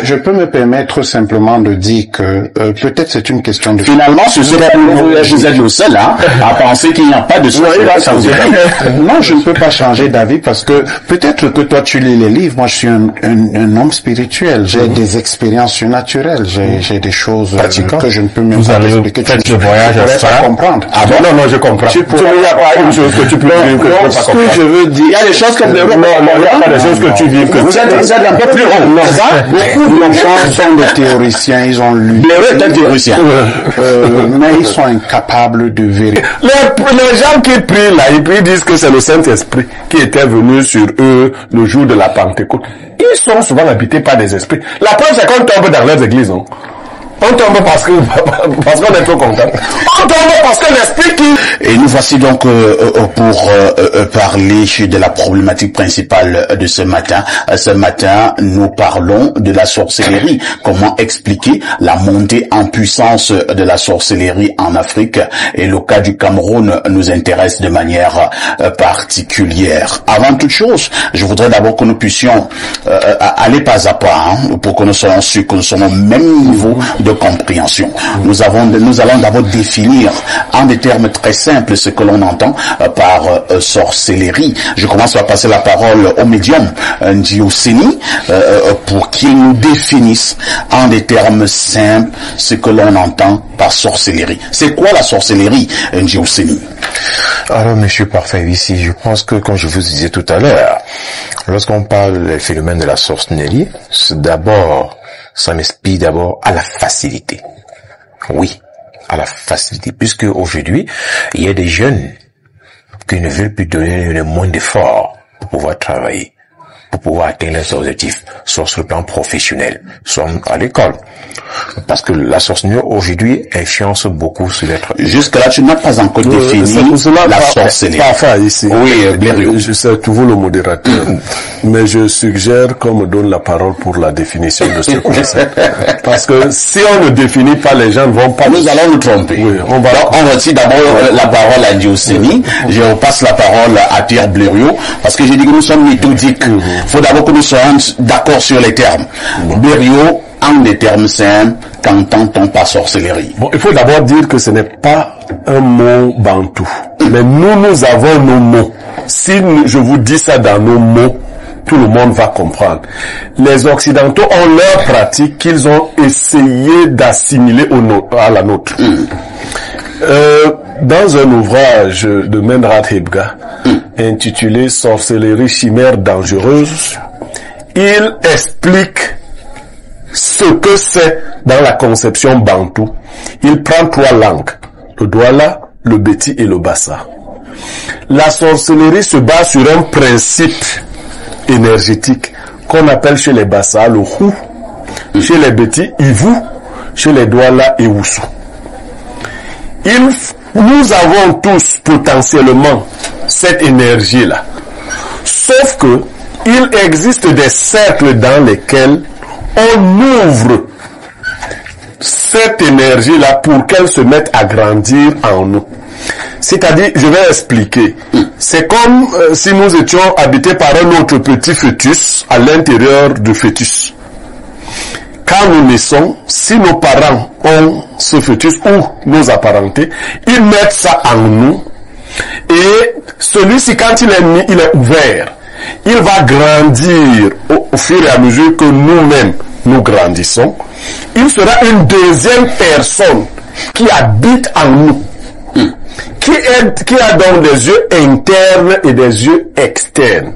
Je peux me permettre simplement de dire que peut-être c'est une question de... Finalement, ce serait vous êtes le seul à penser qu'il n'y a pas de sorcellerie. Non, je ne peux pas changer d'avis parce que peut-être que toi tu lis les livres, moi je suis un homme spirituel, j'ai des expériences surnaturelles, j'ai des choses que je ne peux même pas expliquer. Tu ne pourrais pas comprendre. Ah bon? Non, je comprends. Tu pourrais pas une chose que tu peux vivre que je ne peux pas comprendre. Ce que je veux dire, il y a des choses comme non, il n'y a pas des choses que tu vis que vous êtes un peu plus haut. Non, ça, beaucoup de gens sont des théoriciens, ils ont lu. Les théoriciens. Mais ils sont incapables de vérifier. Les gens qui prient là, ils disent que c'est le Saint-Esprit qui était venu sur eux le jour de la Pentecôte. Ils sont souvent habités par des esprits. La preuve, c'est qu'on tombe dans leurs églises. Hein. On tombe parce qu'on est trop content. On tombe parce que l'esprit qui... Et nous voici donc pour parler de la problématique principale de ce matin. Ce matin, nous parlons de la sorcellerie. Comment expliquer la montée en puissance de la sorcellerie en Afrique? Et le cas du Cameroun nous intéresse de manière particulière. Avant toute chose, je voudrais d'abord que nous puissions aller pas à pas pour que nous soyons sûrs que nous sommes au même niveau de compréhension. Nous allons d'abord définir en des termes très simples ce que l'on entend par sorcellerie. Je commence par passer la parole au médium Ndioseni pour qu'il nous définisse en des termes simples ce que l'on entend par sorcellerie. C'est quoi la sorcellerie, Ndioseni? Alors, monsieur Parfait, ici, je pense que, comme je vous disais tout à l'heure, lorsqu'on parle des phénomènes de la sorcellerie, ça m'inspire d'abord à la facilité. Oui, à la facilité, puisque aujourd'hui, il y a des jeunes qui ne veulent plus donner le moins d'efforts pour pouvoir travailler, pour pouvoir atteindre leurs objectifs, soit sur le plan professionnel, soit à l'école. Parce que la sorcellerie aujourd'hui influence beaucoup sur l'être. Jusque-là, tu n'as pas encore défini la sorcellerie. Parfait ici. Oui, Blériot. Je sais toujours le modérateur, mais je suggère qu'on me donne la parole pour la définition de ce concept. Parce que si on ne définit pas, les gens ne vont pas... Nous allons nous tromper. Oui, on retire d'abord la parole à Ndioseni. Je repasse la parole à Pierre Blériot, parce que j'ai dit que nous sommes méthodiques. Il faut d'abord que nous soyons d'accord sur les termes. Blériot, en des termes simples, qu'entend-on par sorcellerie? Bon, il faut d'abord dire que ce n'est pas un mot bantou. Mais nous avons nos mots. Si je vous dis ça dans nos mots, tout le monde va comprendre. Les Occidentaux ont leur pratique qu'ils ont essayé d'assimiler à la nôtre. Dans un ouvrage de Menrat Hebga, intitulé Sorcellerie chimère dangereuse, il explique ce que c'est dans la conception bantou. Il prend 3 langues, le Douala, le Beti et le Bassa. La sorcellerie se base sur un principe énergétique qu'on appelle chez les Bassa le Hou, chez les Beti Ivu, chez les Douala et Oussou. Nous avons tous potentiellement cette énergie-là. Sauf que il existe des cercles dans lesquels on ouvre cette énergie-là pour qu'elle se mette à grandir en nous. C'est-à-dire, je vais expliquer. C'est comme si nous étions habités par un autre petit fœtus à l'intérieur du fœtus. Quand nous naissons, si nos parents ont ce fœtus ou nos apparentés, ils mettent ça en nous. Et celui-ci, quand il est mis, il est ouvert. Il va grandir au fur et à mesure que nous-mêmes nous grandissons. Il sera une deuxième personne qui habite en nous, qui a donc des yeux internes et des yeux externes.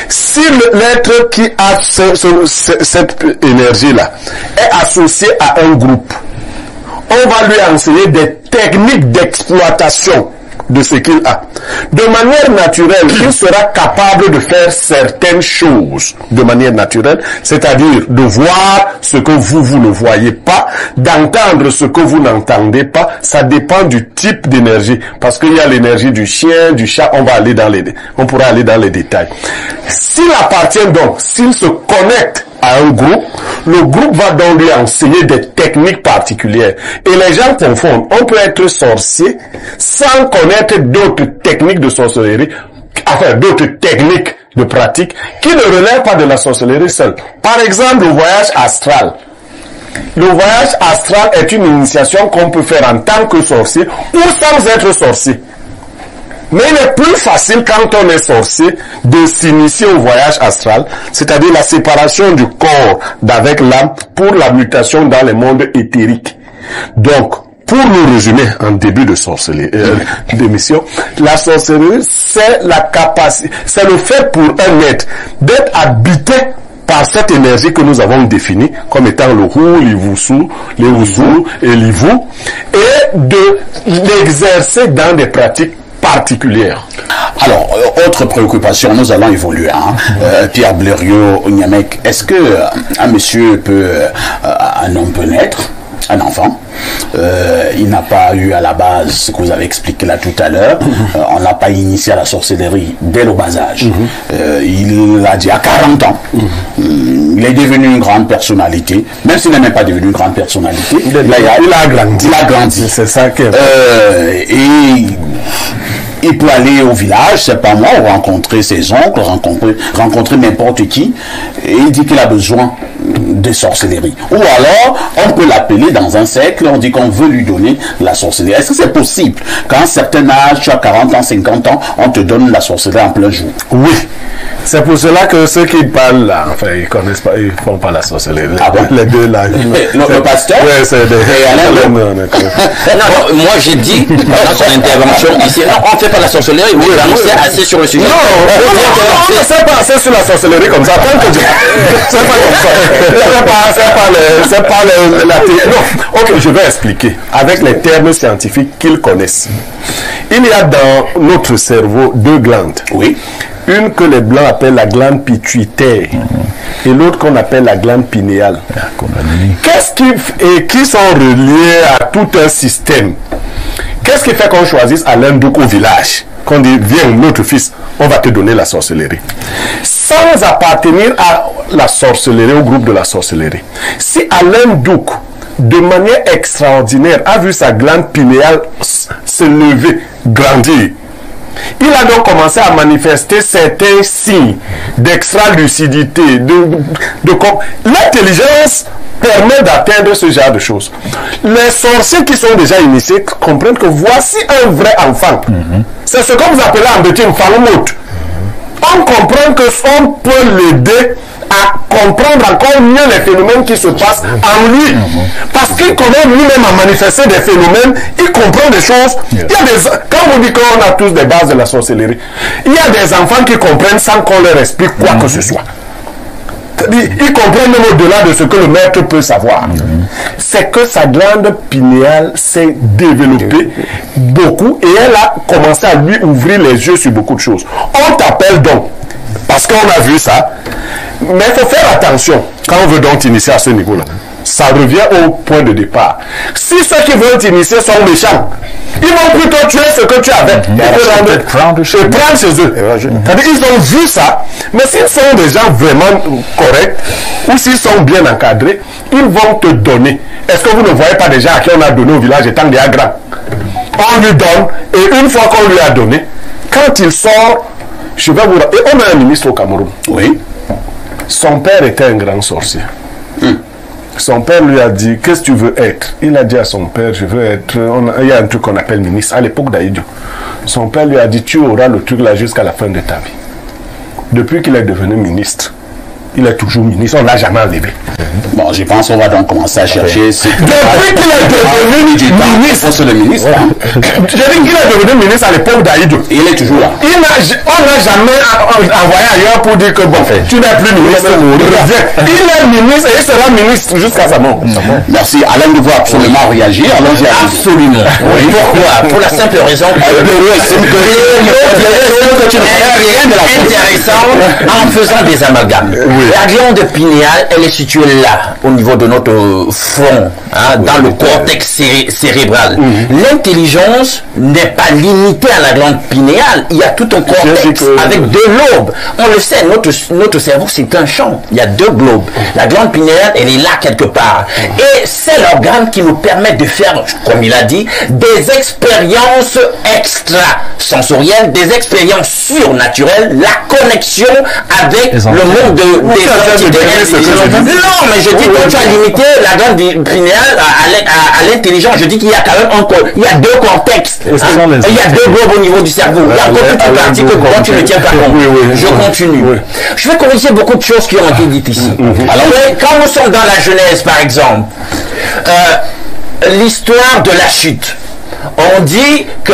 Si l'être qui a cette énergie-là est associé à un groupe, on va lui enseigner des techniques d'exploitation de ce qu'il a. De manière naturelle, il sera capable de faire certaines choses de manière naturelle, c'est-à-dire de voir ce que vous ne voyez pas, d'entendre ce que vous n'entendez pas. Ça dépend du type d'énergie, parce qu'il y a l'énergie du chien, du chat, on pourra aller dans les détails. S'il appartient donc, s'il se connecte à un groupe, le groupe va donc lui enseigner des techniques particulières. Et les gens confondent. On peut être sorcier sans connaître d'autres techniques de sorcellerie d'autres techniques de pratique qui ne relèvent pas de la sorcellerie seule. Par exemple, le voyage astral. Le voyage astral est une initiation qu'on peut faire en tant que sorcier ou sans être sorcier. Mais il est plus facile quand on est sorcier de s'initier au voyage astral, c'est-à-dire la séparation du corps d'avec l'âme pour la mutation dans les mondes éthériques. Donc, pour nous résumer en début de sorcellerie, d'émission, la sorcellerie, c'est la capacité, c'est le fait pour un être d'être habité par cette énergie que nous avons définie comme étant le Hu, l'Ivusu, les Uzu et l'Ivu, et de l'exercer dans des pratiques particulière. Alors, autre préoccupation, nous allons évoluer. Pierre Blériot-Niamec, est-ce que un monsieur peut, un homme peut naître, un enfant, il n'a pas eu à la base ce que vous avez expliqué là tout à l'heure, on l'a pas initié à la sorcellerie dès le bas âge. Il a dit à 40 ans, il est devenu une grande personnalité, même s'il n'est même pas devenu une grande personnalité, il a grandi. Il a grandi. C'est ça que... et il peut aller au village, c'est pas moi, ou rencontrer ses oncles, rencontrer n'importe qui, et il dit qu'il a besoin de sorcellerie. Ou alors, on peut l'appeler dans un cercle, on dit qu'on veut lui donner la sorcellerie. Est-ce que c'est possible qu'à un certain âge, tu as 40 ans, 50 ans, on te donne la sorcellerie en plein jour? Oui. C'est pour cela que ceux qui parlent là, enfin, ils connaissent pas, ils font pas la sorcellerie. Ah bon? Les deux là. Le pasteur? Oui, c'est des... Non, moi j'ai dit, pendant son intervention ici, non, on ne fait pas la sorcellerie, mais c'est assez sur le sujet. Non, c'est pas assez sur la sorcellerie comme ça. Tant que c'est pas comme ça. C'est pas la théorie. Non, ok, je vais expliquer. Avec les termes scientifiques qu'ils connaissent. Il y a dans notre cerveau deux glandes. Oui. Une que les Blancs appellent la glande pituitaire et l'autre qu'on appelle la glande pinéale. Qui sont reliés à tout un système. Qu'est-ce qui fait qu'on choisisse Alain Douk au village? Qu'on dit, viens, notre fils, on va te donner la sorcellerie. Sans appartenir à la sorcellerie, au groupe de la sorcellerie. Si Alain Douk, de manière extraordinaire, a vu sa glande pinéale se lever, grandir, il a donc commencé à manifester certains signes d'extra-lucidité, l'intelligence permet d'atteindre ce genre de choses. Les sorciers qui sont déjà initiés comprennent que voici un vrai enfant. C'est ce que vous appelez en petit enfant. On comprend que on peut l'aider à comprendre encore mieux les phénomènes qui se passent en lui. Parce qu'il connaît lui-même à manifester des phénomènes, il comprend des choses. Il y a quand on dit qu'on a tous des bases de la sorcellerie, il y a des enfants qui comprennent sans qu'on leur explique quoi que ce soit. Ils comprennent même au-delà de ce que le maître peut savoir. C'est que sa glande pinéale s'est développée beaucoup et elle a commencé à lui ouvrir les yeux sur beaucoup de choses. On t'appelle donc, parce qu'on a vu ça, mais il faut faire attention quand on veut donc t'initier à ce niveau-là. Ça revient au point de départ. Si ceux qui veulent t'initier sont méchants, ils vont plutôt tuer ce que tu avais et prendre chez eux. C'est-à-dire ils ont vu ça, mais s'ils sont des gens vraiment corrects ou s'ils sont bien encadrés, ils vont te donner. Est-ce que vous ne voyez pas déjà à qui on a donné au village étant déjà grand? On lui donne et une fois qu'on lui a donné, quand il sort, je vais vous... Et on a un ministre au Cameroun. Oui. Son père était un grand sorcier. Son père lui a dit, qu'est-ce que tu veux être? Il a dit à son père, je veux être... il y a un truc qu'on appelle ministre, à l'époque d'Aïdjo. Son père lui a dit, tu auras le truc là jusqu'à la fin de ta vie. Depuis qu'il est devenu ministre, il est toujours ministre, on ne l'a jamais enlevé. Bon, je pense qu'on va donc commencer à chercher... Depuis qu'il est devenu ministre... le ministre. J'ai dit qu'il est devenu ministre à l'époque d'Aïdjo. Il est toujours là. On n'a jamais envoyé ailleurs pour dire que bon, tu n'es plus ministre. Il est ministre et il sera ministre jusqu'à sa mort. Merci. Alain Douk veut absolument réagir. Allons-y. Absolument. Oui. Pourquoi? Pour la simple raison que c'est intéressant en faisant des amalgames. Oui. La glande pinéale, elle est située là, au niveau de notre front, hein, dans le cortex cérébral. L'intelligence n'est pas limitée à la glande pinéale. Il y a tout un cortex avec 2 lobes. On le sait, notre cerveau, c'est un champ. Il y a 2 globes. La glande pinéale, elle est là quelque part. Et c'est l'organe qui nous permet de faire, comme il a dit, des expériences extrasensorielles, des expériences surnaturelles, la connexion avec le monde des entités. Non, mais je dis que tu as limité la glande pinéale à l'intelligence. Je dis qu'il y a quand même il y a 2 cortex. Il y a 2 globes au niveau du cerveau. Il y a encore toute une partie que toi tu ne tiens pas compte. Je continue. Je vais corriger beaucoup de choses qui ont été dites ici. Alors, quand nous sommes dans la Genèse, par exemple, l'histoire de la chute. On dit que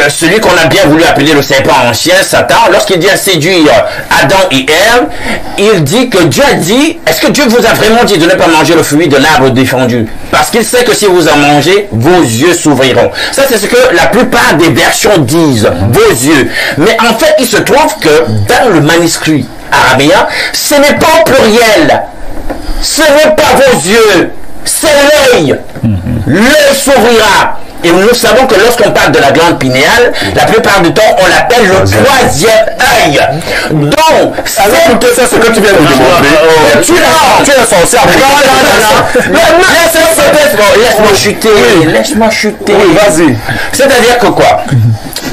celui qu'on a bien voulu appeler le serpent ancien, Satan, lorsqu'il vient séduire Adam et Ève, il dit que Dieu a dit, est-ce que Dieu vous a vraiment dit de ne pas manger le fruit de l'arbre défendu? Parce qu'il sait que si vous en mangez, vos yeux s'ouvriront. Ça, c'est ce que la plupart des versions disent, vos yeux. Mais en fait, il se trouve que dans le manuscrit araméen, ce n'est pas au pluriel. Ce n'est pas vos yeux, c'est l'œil. L'œil s'ouvrira. Et nous savons que lorsqu'on parle de la glande pinéale, la plupart du temps, on l'appelle le 3e œil. Donc, c'est ce que tu viens de démontrer. Tu es censé laisse-moi chuter. Laisse-moi chuter. Oui, vas-y. C'est-à-dire que quoi?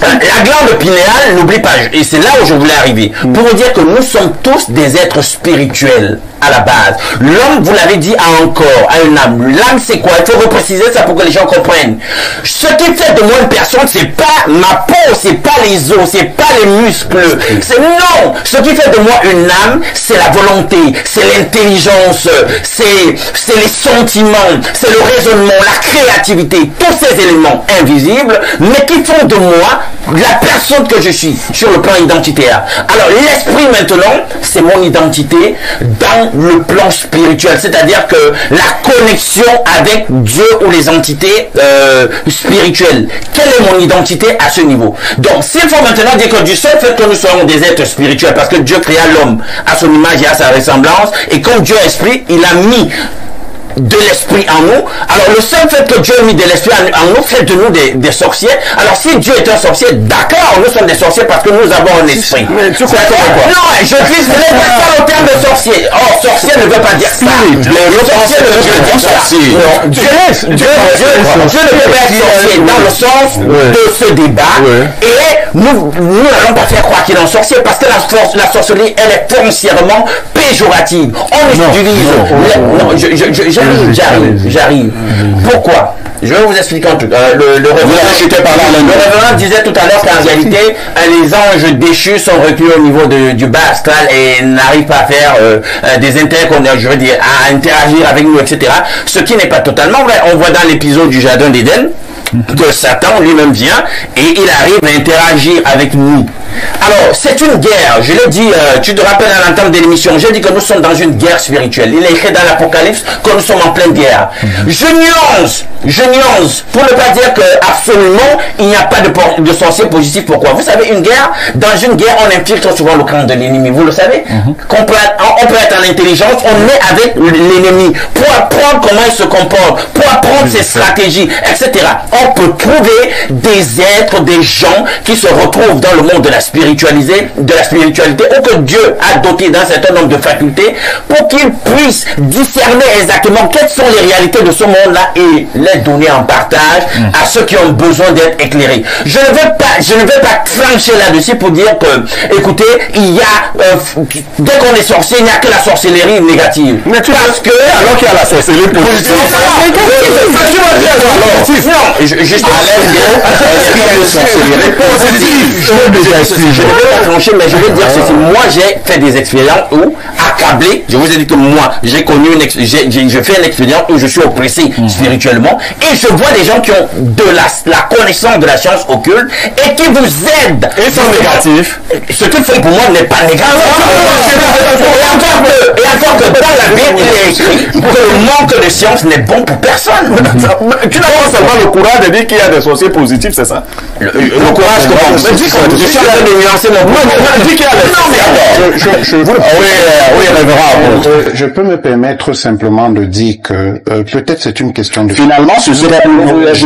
La glande pinéale, n'oublie pas, et c'est là où je voulais arriver, pour vous dire que nous sommes tous des êtres spirituels à la base. L'homme, vous l'avez dit, a un corps, a une âme. L'âme, c'est quoi? Il faut repréciser ça pour que les gens comprennent. Ce qui fait de moi une personne, c'est pas ma peau, c'est pas les os, c'est pas les muscles. Non! Ce qui fait de moi une âme, c'est la volonté, c'est l'intelligence, c'est les sentiments, c'est le raisonnement, la créativité, tous ces éléments invisibles, mais qui font de moi la personne que je suis sur le plan identitaire. Alors l'esprit maintenant, c'est mon identité dans le plan spirituel, c'est-à-dire que la connexion avec Dieu ou les entités spirituelles. Quelle est mon identité à ce niveau? Donc s'il faut maintenant dire que du seul fait que nous soyons des êtres spirituels, parce que Dieu créa l'homme à son image et à sa ressemblance, et comme Dieu est esprit, il a mis de l'esprit en nous. Alors le seul fait que Dieu a mis de l'esprit en nous fait de nous des sorciers. Alors si Dieu est un sorcier, d'accord, nous sommes des sorciers parce que nous avons un esprit. Mais tu comprends quoi? Non, je dis, ce n'est pas le terme de sorcier. Or, sorcier ne veut pas dire ça. Le sorcier ne veut pas dire ça. Non, Dieu ne veut pas être sorcier dans le sens de ce débat. Et nous n'allons pas faire croire qu'il est un sorcier parce que la sorcellerie, elle est foncièrement péjorative. On utilise... J'arrive. Pourquoi? Je vais vous expliquer un truc. Le révérend disait tout à l'heure qu'en réalité, les anges déchus sont reculés au niveau du bas astral et n'arrivent pas à faire je veux dire, à interagir avec nous, etc. Ce qui n'est pas totalement vrai. On voit dans l'épisode du Jardin d'Éden que Satan lui-même vient et il arrive à interagir avec nous. Alors, c'est une guerre. Je l'ai dit, tu te rappelles à l'entame de l'émission, j'ai dit que nous sommes dans une guerre spirituelle. Il est écrit dans l'Apocalypse que nous sommes en pleine guerre. Je nuance, pour ne pas dire que absolument il n'y a pas de sorcier positif. Pourquoi? Vous savez, dans une guerre, on infiltre souvent le camp de l'ennemi. Vous le savez? On peut être en intelligence, on est avec l'ennemi pour apprendre comment il se comporte, pour apprendre ses stratégies, etc. On peut trouver des êtres, des gens qui se retrouvent dans le monde de la spiritualité, ou que Dieu a doté d'un certain nombre de facultés pour qu'ils puissent discerner exactement quelles sont les réalités de ce monde-là et les donner en partage à ceux qui ont besoin d'être éclairés. Je ne vais pas trancher là-dessus pour dire que, écoutez, il y a, dès qu'on est sorcier, il n'y a que la sorcellerie négative. Mais alors qu'il y a la sorcellerie positive. Non, je vais pas trancher, mais je vais dire ceci. Moi, j'ai fait des expériences où, accablé, je vous ai dit que moi, j'ai connu je fais une expérience où je suis oppressé spirituellement, et je vois des gens qui ont de la connaissance de la science occulte, et qui vous aident. Et sont négatifs. Ce qu'ils font pour moi n'est pas négatif. Et encore que dans la Bible, il est écrit que le manque de science n'est bon pour personne. Tu n'as pas seulement le courage de dire qu'il y a des sorciers positifs, c'est ça? Le courage, comment? Je suis en train de nuancer mon point. Dis qu'il y a des sorciers. Oui, Je peux me permettre simplement de dire que peut-être c'est une question de... Finalement, vous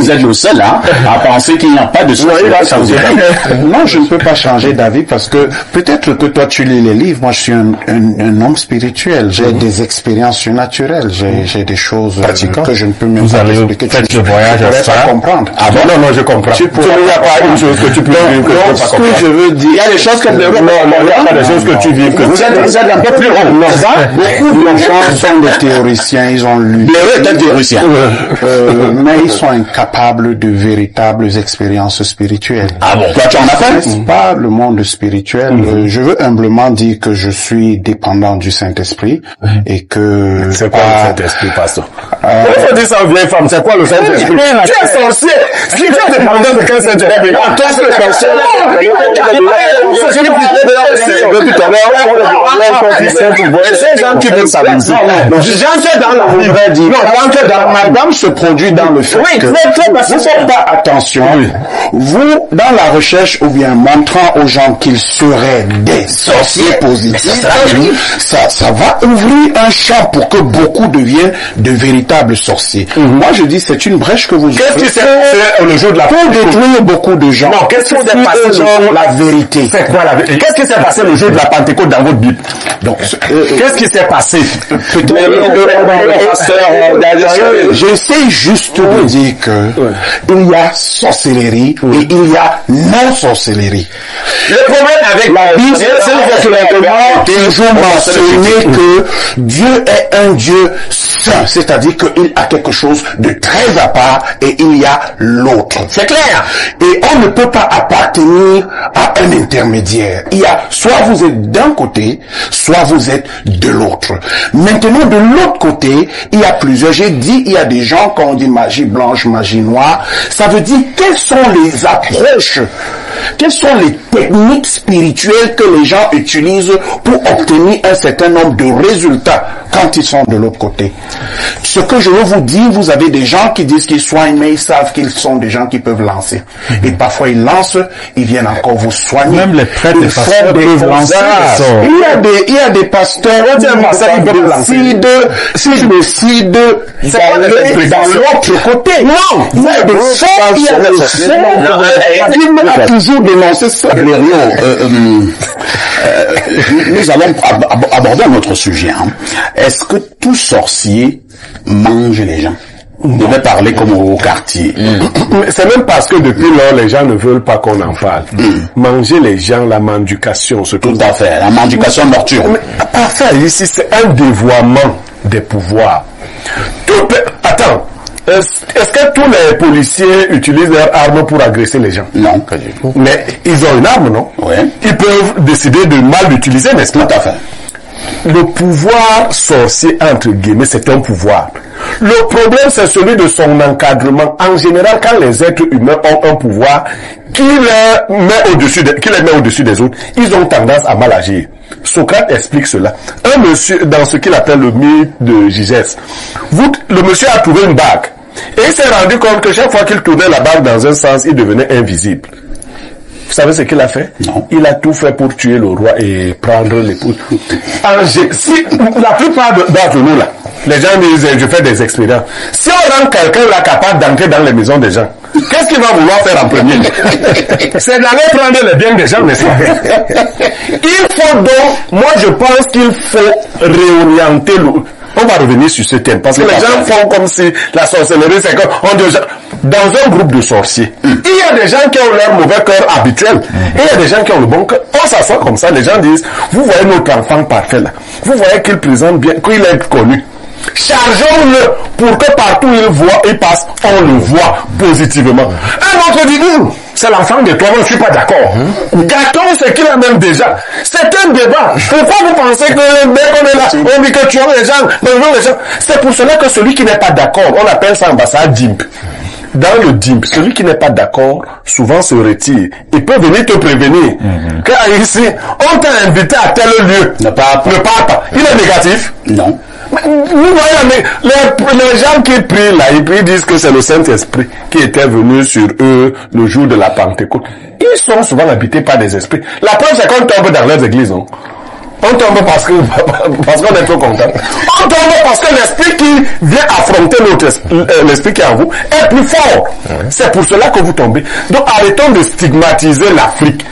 êtes le seul à penser qu'il n'y a pas de sorcellerie. Non, je ne peux pas changer d'avis parce que peut-être que toi tu lis les livres, moi je suis un homme spirituel, j'ai des expériences surnaturelles, j'ai des choses que je ne peux même pas expliquer. Faites le voyage à ça. Comprendre. Ah bon? Non, je comprends. Tu il n'y a pas une chose que tu peux vivre que tu peux pas comprendre. Ce que je veux dire, il y a des choses que non, il n'y a pas des choses que tu vis que vous êtes un peu plus haut. Beaucoup de gens sont des théoriciens, ils ont lu. Les est un théoricien. Mais ils sont incapables de véritables expériences spirituelles. Ah bon? Toi, tu en as fait? Pas le monde spirituel. Je veux humblement dire que je suis dépendant du Saint-Esprit et que... C'est quoi le Saint-Esprit, pasteur? Il faut dire ça aux vieilles femmes. C'est quoi le Saint-Esprit? Tu es sorcier. Si tu es dépendant de quel Saint-Esprit? Ces gens qui veulent s'amuser. J'entre dans la vie. Non, l'amalgame se produit dans le fait que vous faites pas attention. Vous, dans la recherche ou bien montrant aux gens qu'ils seraient des sorciers positifs, ça va ouvrir un champ pour que beaucoup deviennent de véritables sorciers. Moi, je dis, c'est une brèche que vous... Qu'est-ce qui s'est passé le jour de la Pentecôte? Pour détruire beaucoup de gens. Non, qu'est-ce qui s'est passé la vérité? C'est quoi la vérité? Qu'est-ce qui s'est passé le jour de la Pentecôte dans votre Bible? Donc, qu'est-ce qui s'est passé? J'essaie juste de dire que il y a sorcellerie et il y a non-sorcellerie. Le problème avec la Bible, c'est toujours mentionné que Dieu est un Dieu saint, c'est-à-dire qu'il a quelque chose de très à part et il y a l'autre. C'est clair. Et on ne peut pas appartenir à un intermédiaire. Il y a soit vous êtes d'un côté, soit vous êtes de l'autre. Maintenant, de l'autre côté, il y a plusieurs. J'ai dit, il y a des gens, quand on dit magie blanche, magie noire, ça veut dire quelles sont les approches, quelles sont les techniques spirituelles que les gens utilisent pour obtenir un certain nombre de résultats quand ils sont de l'autre côté. Ce que je veux vous dire, vous avez des gens qui disent qu'ils soignent, mais ils savent qu'ils sont des gens qui peuvent lancer. Et parfois ils lancent, ils viennent encore vous soigner. Même les prêtres, les pasteurs peuvent lancer. Il y a des pasteurs qui décident d'aller dans l'autre côté. Non! Il y a des gens qui a toujours dénoncé ça. Nous allons aborder un autre sujet. Est-ce que tout sorcier mange les gens? On devait parler comme au quartier. C'est même parce que depuis lors, les gens ne veulent pas qu'on en parle. Manger les gens, la mendication, tout à fait, la mendication nocturne. Parfait, ici, c'est un dévoiement des pouvoirs. Attends. Est-ce que tous les policiers utilisent leurs armes pour agresser les gens? Non, pas du tout. Mais ils ont une arme, non? Oui. Ils peuvent décider de mal l'utiliser, n'est-ce pas? Tout à fait. Le pouvoir sorcier, entre guillemets, c'est un pouvoir. Le problème, c'est celui de son encadrement. En général, quand les êtres humains ont un pouvoir qui les met au-dessus des autres, ils ont tendance à mal agir. Socrate explique cela. Un monsieur, dans ce qu'il appelle le mythe de Gygès, le monsieur a trouvé une bague. Et il s'est rendu compte que chaque fois qu'il tournait la bague dans un sens, il devenait invisible. Vous savez ce qu'il a fait? Non. Il a tout fait pour tuer le roi et prendre l'épouse. Si la plupart d'entre nous là, les gens disent je fais des expériences. Si on rend quelqu'un là capable d'entrer dans les maisons des gens, qu'est-ce qu'il va vouloir faire en premier? C'est d'aller prendre les biens des gens, n'est-ce pas? Il faut donc, moi je pense qu'il faut réorienter on va revenir sur ce thème, parce que les gens font comme si la sorcellerie, c'est comme, on dit dans un groupe de sorciers, il y a des gens qui ont leur mauvais cœur habituel, et il y a des gens qui ont le bon cœur. On s'assoit comme ça, les gens disent, vous voyez notre enfant parfait là, vous voyez qu'il présente bien, qu'il est connu. Chargeons-le pour que partout il passe, on le voit positivement. Un autre dit, c'est l'enfant de toi, je ne suis pas d'accord. Gâtons ce qu'il a même déjà. C'est un débat. Pourquoi vous pensez que dès qu'on est là, on dit que tu as les gens, c'est pour cela que celui qui n'est pas d'accord, on appelle ça ambassade DIMP. Dans le DIMP, celui qui n'est pas d'accord, souvent se retire. Il peut venir te prévenir. Car ici, on t'a invité à tel lieu. Ne parle pas. Il est négatif? Non. Vous voyez, les gens qui prient là, ils disent que c'est le Saint-Esprit qui était venu sur eux le jour de la Pentecôte. Ils sont souvent habités par des esprits. La preuve, c'est qu'on tombe dans leurs églises, non? On tombe parce qu'on est trop content. On tombe parce que l'esprit qui vient affronter l'esprit qui est en vous est plus fort. C'est pour cela que vous tombez. Donc arrêtons de stigmatiser l'Afrique.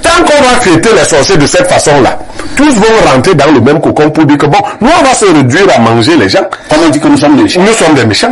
Tant qu'on va traiter les sorciers de cette façon-là, tous vont rentrer dans le même cocon pour dire que bon, nous on va se réduire à manger les gens. On dit que nous sommes des méchants. Nous sommes des méchants.